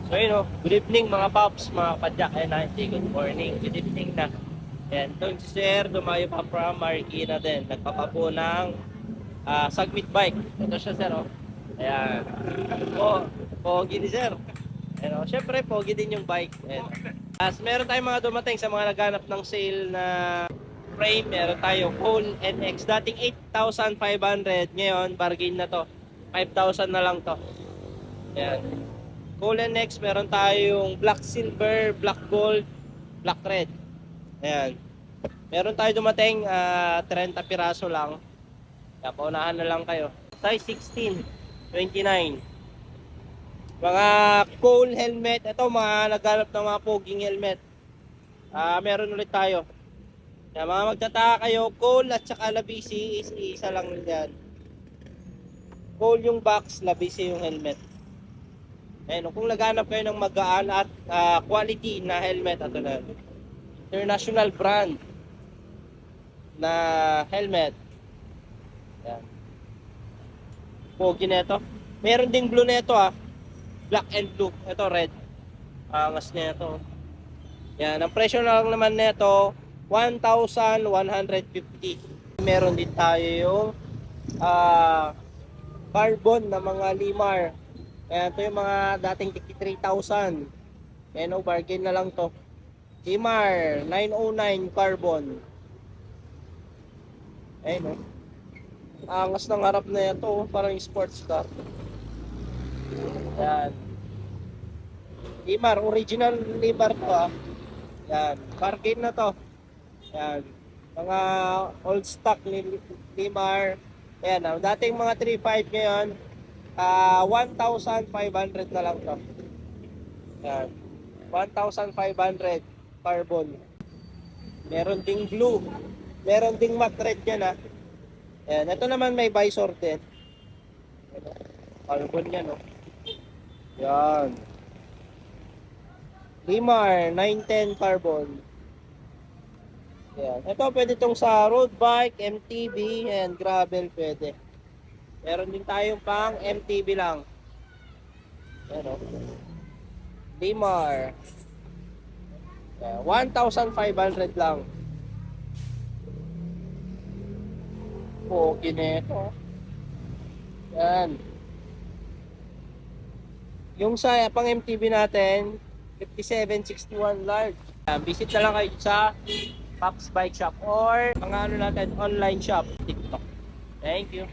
So yun o, good evening mga paps, mga padyak, and good morning, good evening na. Ayan, doon si Sir, dumayo pa from Marikina din, nagpapapo ng Sagmit bike. Ito siya Sir o. Ayan, pogi ni Sir. Ayan o, syempre pogi din yung bike. Ayan. As meron tayong mga dumating sa mga naghanap ng sale na frame, meron tayo Cole NX, dating 8,500, ngayon bargain na to, 5,000 na lang to. Ayan. Cole NX, meron tayong black silver, black gold, black red. Ayan. Meron tayo dumating 30 piraso lang. Kaya paunahan na lang kayo. Size 16, 29. Mga Cole helmet. Ito mga naghanap ng mga poging helmet. Meron ulit tayo. Kaya mga magtataka kayo, Cole at saka Labisi is isa lang yan. Cole yung box, Labisi yung helmet. Ayun, kung naghanap kayo ng magaan at quality na helmet, ito na. International brand na helmet. Ayan. Pogi na ito. Meron ding blue na ito Black and blue. Ito red. Angas niya ito. Yan. Ang presyo na lang naman na ito, 1,150. Meron din tayo yung carbon na mga limar. Ayan, ito yung mga dating 3,000. Ayan o, bargain na lang to. Limar, 909 carbon. Ayan o. Angas ng harap na ito, parang sports car. Ayan. Limar, original Limar to Ayan, bargain na to. Ayan. Mga old stock Limar. Ayan, dating mga 3,500 ngayon. 1,500 na lang to. Yan. 1,500 carbon. Meron ding blue. Meron ding matte red yan Ayan. Ito naman may visor din. Carbon yan Yan. Limar 910 carbon. Yan. Ito pwede itong sa road bike, MTB, and gravel pwede. Meron din tayong pang MTB lang. Ayan Limar. 1,500 lang. Pogi na ito. Yan. Yung sa pang MTB natin, 5761 large. Yan. Visit na lang kayo sa Paps Bike Shop or mga natin online shop, TikTok. Thank you.